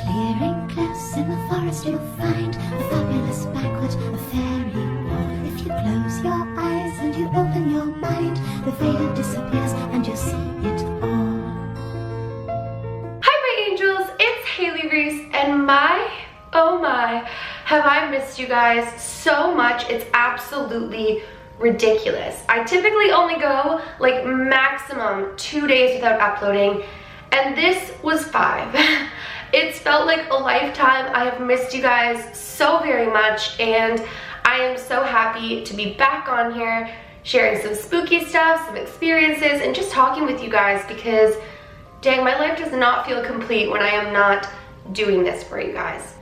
clearing close in the forest you'll find a fabulous banquet, a fairy ball. If you close your eyes and you open your mind, the veil disappears and you'll see it all. Hi my angels, it's Hailey Reese, and oh my, have I missed you guys so much. It's absolutely ridiculous. I typically only go like maximum 2 days without uploading, and this was 5. It's felt like a lifetime. I have missed you guys so very much, and I am so happy to be back on here sharing some spooky stuff, some experiences, and just talking with you guys, because dang, my life does not feel complete when I am not doing this for you guys.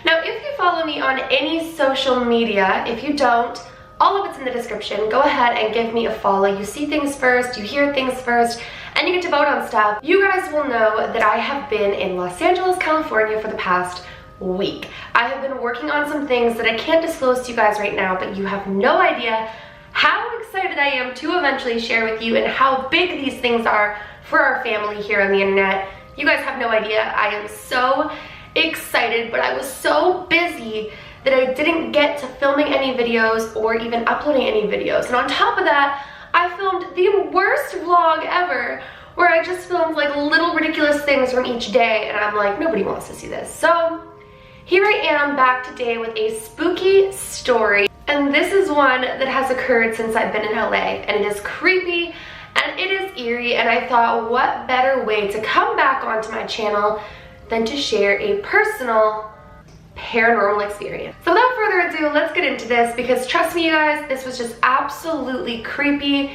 Now, if you follow me on any social media, if you don't, all of it's in the description. Go ahead and give me a follow. You see things first, you hear things first, and you get to vote on stuff. You guys will know that I have been in Los Angeles, California for the past week. I have been working on some things that I can't disclose to you guys right now, but you have no idea how excited I am to eventually share with you and how big these things are for our family here on the internet. You guys have no idea. I am so excited, but I was so busy that I didn't get to filming any videos or even uploading any videos. And on top of that, I filmed the worst vlog ever, where I just filmed like little ridiculous things from each day, and I'm like, nobody wants to see this. So here I am back today with a spooky story, and this is one that has occurred since I've been in LA, and it is creepy and it is eerie, and I thought, what better way to come back onto my channel than to share a personal paranormal experience. So without further ado, let's get into this, because trust me you guys, this was just absolutely creepy,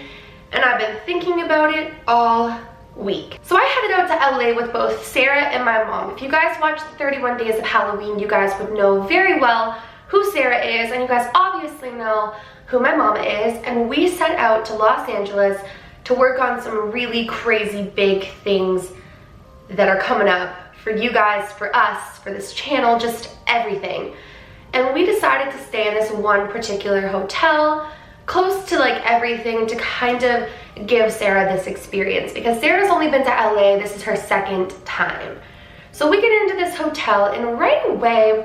and I've been thinking about it all week. So I headed out to LA with both Sarah and my mom. If you guys watched the 31 Days of Halloween, you guys would know very well who Sarah is, and you guys obviously know who my mama is, and we set out to Los Angeles to work on some really crazy big things that are coming up for you guys, for us, for this channel, just everything. And we decided to stay in this one particular hotel close to like everything to kind of give Sarah this experience, because Sarah's only been to LA. This is her second time. So we get into this hotel, and right away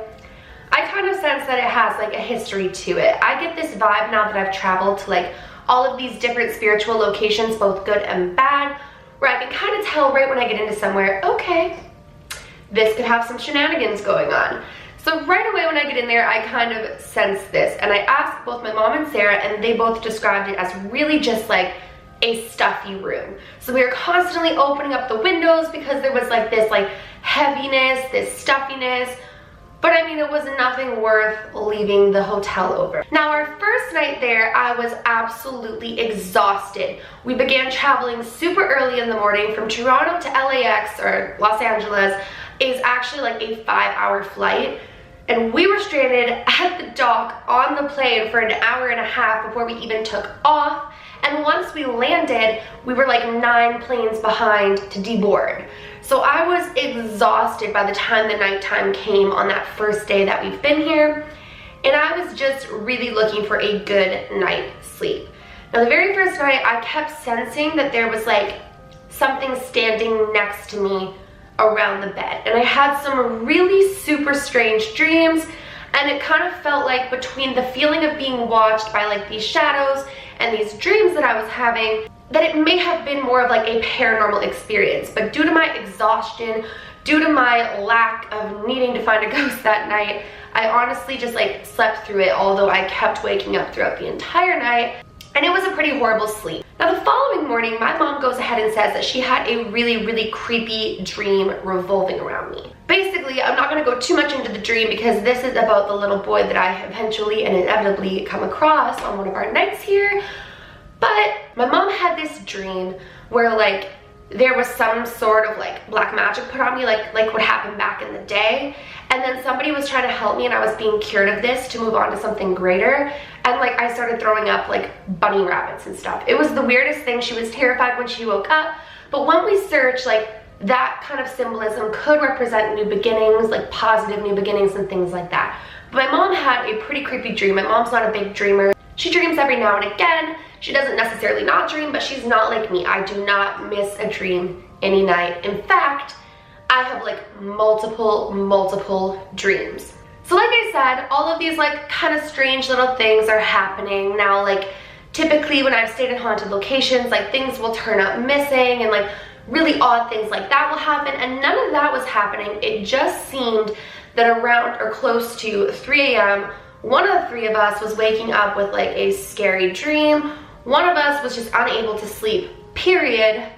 I kind of sense that it has like a history to it. I get this vibe now that I've traveled to like all of these different spiritual locations, both good and bad, where I can kind of tell right when I get into somewhere, okay, this could have some shenanigans going on. So right away when I get in there, I kind of sense this, and I asked both my mom and Sarah, and they both described it as really just like a stuffy room. So we were constantly opening up the windows because there was like this like heaviness, this stuffiness. But I mean, it was nothing worth leaving the hotel over. Now, our first night there, I was absolutely exhausted. We began traveling super early in the morning from Toronto to LAX, or Los Angeles, is actually like a 5-hour flight. And we were stranded at the dock on the plane for an hour and a half before we even took off. And once we landed, we were like 9 planes behind to deboard. So I was exhausted by the time the nighttime came on that first day that we've been here. And I was just really looking for a good night's sleep. Now, the very first night, I kept sensing that there was like something standing next to me around the bed. And I had some really super strange dreams, and it kind of felt like between the feeling of being watched by like these shadows and these dreams that I was having, that it may have been more of like a paranormal experience. But due to my exhaustion, due to my lack of needing to find a ghost that night, I honestly just like slept through it, although I kept waking up throughout the entire night, and it was a pretty horrible sleep. Now, the following morning, my mom goes ahead and says that she had a really, really creepy dream revolving around me. Basically, I'm not gonna go too much into the dream because this is about the little boy that I eventually and inevitably come across on one of our nights here. But my mom had this dream where like there was some sort of like black magic put on me, like what happened back in the day. And then somebody was trying to help me, and I was being cured of this to move on to something greater. And like I started throwing up like bunny rabbits and stuff. It was the weirdest thing. She was terrified when she woke up. But when we searched, like that kind of symbolism could represent new beginnings, like positive new beginnings and things like that. But my mom had a pretty creepy dream. My mom's not a big dreamer. She dreams every now and again. She doesn't necessarily not dream, but she's not like me. I do not miss a dream any night. In fact, I have like multiple dreams. So like I said, all of these like kind of strange little things are happening now. Like typically when I've stayed in haunted locations, like things will turn up missing and like really odd things like that will happen, and none of that was happening. It just seemed that around or close to 3 a.m. one of the three of us was waking up with like a scary dream. One of us was just unable to sleep, period.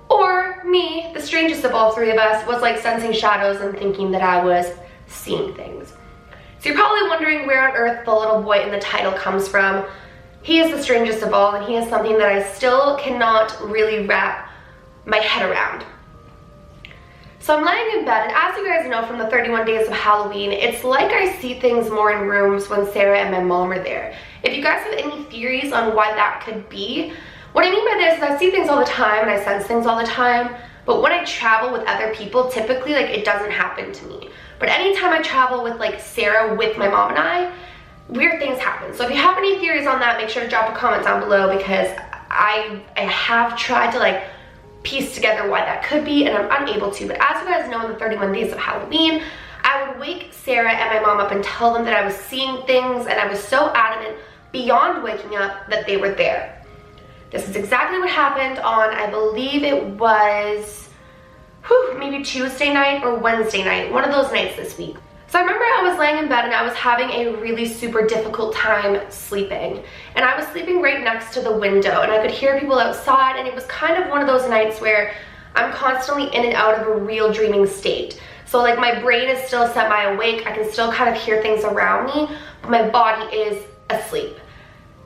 Or me, the strangest of all three of us, was like sensing shadows and thinking that I was seeing things. So you're probably wondering where on earth the little boy in the title comes from. He is the strangest of all, and he is something that I still cannot really wrap my head around. So I'm laying in bed, and as you guys know from the 31 days of Halloween, it's like I see things more in rooms when Sarah and my mom are there. If you guys have any theories on why that could be, what I mean by this is I see things all the time and I sense things all the time, but when I travel with other people, typically like it doesn't happen to me. But anytime I travel with like Sarah, with my mom and I, weird things happen. So if you have any theories on that, make sure to drop a comment down below, because I have tried to like piece together why that could be, and I'm unable to. But as you guys know, in the 31 days of Halloween, I would wake Sarah and my mom up and tell them that I was seeing things, and I was so adamant beyond waking up that they were there. This is exactly what happened on, I believe it was, maybe Tuesday night or Wednesday night, one of those nights this week. So I remember I was laying in bed and I was having a really super difficult time sleeping. And I was sleeping right next to the window, and I could hear people outside, and it was kind of one of those nights where I'm constantly in and out of a real dreaming state. So like my brain is still semi-awake, I can still kind of hear things around me, but my body is asleep.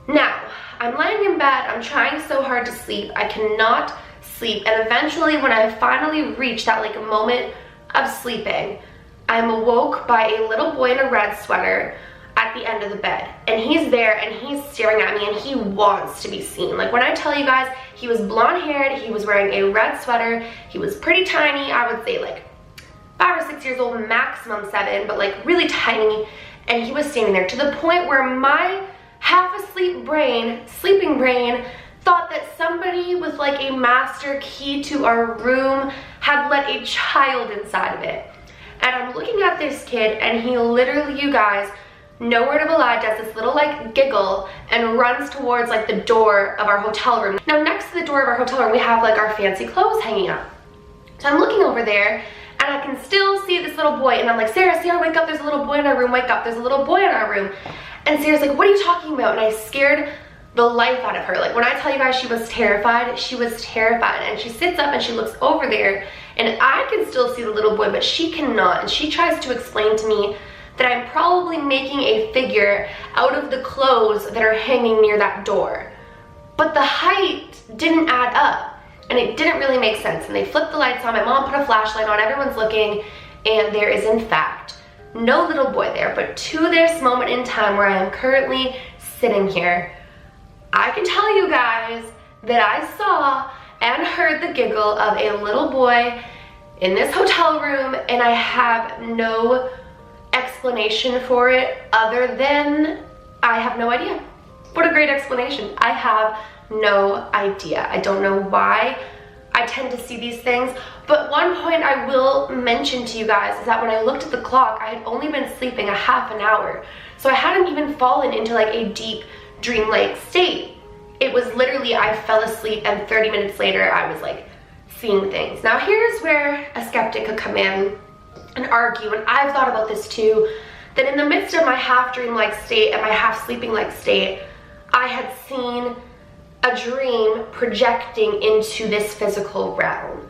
Now, I'm laying in bed, I'm trying so hard to sleep, I cannot sleep, and eventually when I finally reach that like moment of sleeping, I'm awoke by a little boy in a red sweater at the end of the bed. And he's there and he's staring at me and he wants to be seen. Like when I tell you guys, he was blonde haired, he was wearing a red sweater, he was pretty tiny, I would say like 5 or 6 years old, maximum 7, but like really tiny. And he was standing there to the point where my half asleep brain, sleeping brain, thought that somebody with like a master key to our room had let a child inside of it. And I'm looking at this kid, and he literally, you guys, no word of a lie, does this little like giggle and runs towards like the door of our hotel room. Now next to the door of our hotel room, we have like our fancy clothes hanging up. So I'm looking over there, and I can still see this little boy, and I'm like, Sarah, wake up, there's a little boy in our room, wake up, there's a little boy in our room. And Sarah's like, what are you talking about? And I scared the life out of her. Like when I tell you guys she was terrified, and she sits up and she looks over there, and I can still see the little boy, but she cannot. And she tries to explain to me that I'm probably making a figure out of the clothes that are hanging near that door. But the height didn't add up, and it didn't really make sense. And they flipped the lights on, my mom put a flashlight on, everyone's looking, and there is in fact no little boy there. But to this moment in time where I am currently sitting here, I can tell you guys that I saw and heard the giggle of a little boy in this hotel room, and I have no explanation for it other than I have no idea. What a great explanation. I have no idea. I don't know why I tend to see these things, but one point I will mention to you guys is that when I looked at the clock, I had only been sleeping a half an hour, so I hadn't even fallen into like a deep dreamlike state. It was literally, I fell asleep and 30 minutes later I was like seeing things. Now here's where a skeptic could come in and argue, and I've thought about this too, that in the midst of my half dreamlike state and my half sleeping like state, I had seen a dream projecting into this physical realm.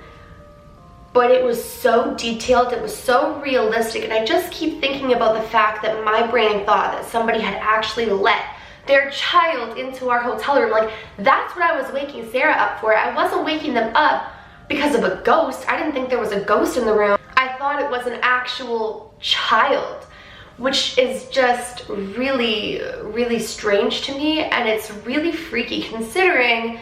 But it was so detailed, it was so realistic, and I just keep thinking about the fact that my brain thought that somebody had actually let their child into our hotel room. Like, that's what I was waking Sarah up for. I wasn't waking them up because of a ghost. I didn't think there was a ghost in the room. I thought it was an actual child, which is just really, really strange to me, and it's really freaky considering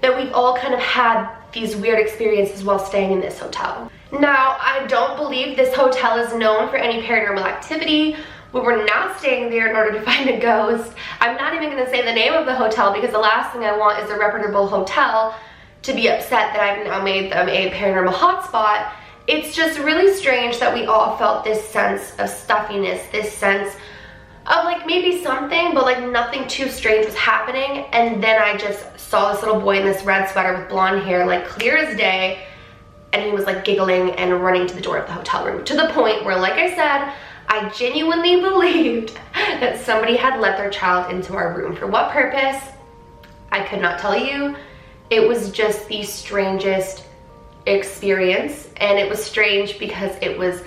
that we've all kind of had these weird experiences while staying in this hotel. Now, I don't believe this hotel is known for any paranormal activity. We were not staying there in order to find a ghost. I'm not even gonna say the name of the hotel because the last thing I want is a reputable hotel to be upset that I've now made them a paranormal hotspot it's just really strange that we all felt this sense of stuffiness, this sense of like maybe something, but like nothing too strange was happening. And then I just saw this little boy in this red sweater with blonde hair, like clear as day, and he was like giggling and running to the door of the hotel room, to the point where, like I said, I genuinely believed that somebody had let their child into our room. For what purpose? I could not tell you. It was just the strangest experience, and it was strange because it was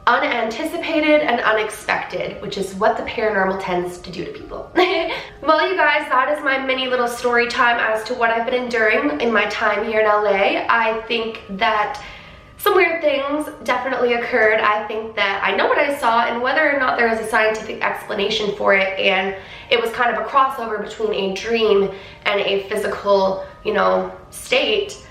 unanticipated and unexpected, which is what the paranormal tends to do to people. Well, you guys, that is my mini little story time as to what I've been enduring in my time here in LA. I think that some weird things definitely occurred. I think that I know what I saw, and whether or not there is a scientific explanation for it, and it was kind of a crossover between a dream and a physical, you know, state,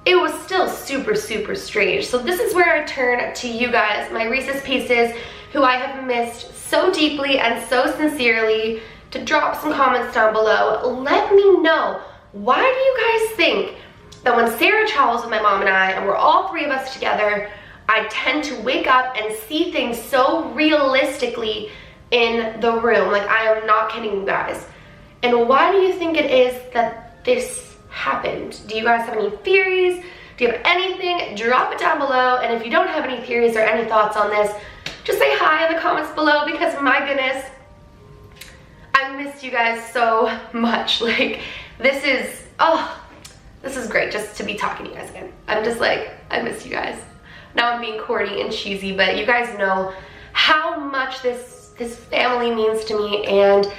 it was still super, super strange. So this is where I turn to you guys, my Reese's Pieces, who I have missed so deeply and so sincerely, to drop some comments down below. Let me know, why do you guys think that when Sarah travels with my mom and I, and we're all three of us together, I tend to wake up and see things so realistically in the room? Like, I am not kidding you guys. And why do you think it is that this happened? Do you guys have any theories? Do you have anything? Drop it down below. And if you don't have any theories or any thoughts on this, just say hi in the comments below, because my goodness, I missed you guys so much. Like, this is, oh, this is great just to be talking to you guys again. I'm just like, I miss you guys. Now I'm being corny and cheesy, but you guys know how much this family means to me, and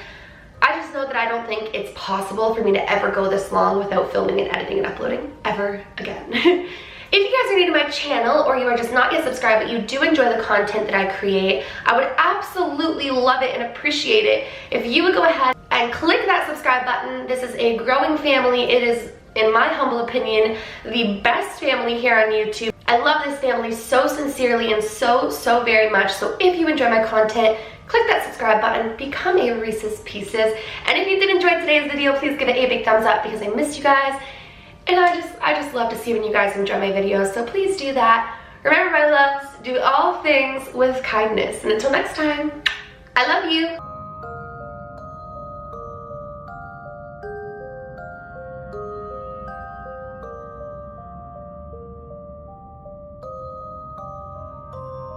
I just know that I don't think it's possible for me to ever go this long without filming and editing and uploading ever again. If you guys are new to my channel, or you are just not yet subscribed but you do enjoy the content that I create, I would absolutely love it and appreciate it if you would go ahead and click that subscribe button. This is a growing family. It is, in my humble opinion, the best family here on YouTube. I love this family so sincerely and so very much. So if you enjoy my content, click that subscribe button, become a Reese's Pieces. And if you did enjoy today's video, please give it a big thumbs up, because I missed you guys. And I just love to see when you guys enjoy my videos, so please do that. Remember, my loves, do all things with kindness. And until next time, I love you.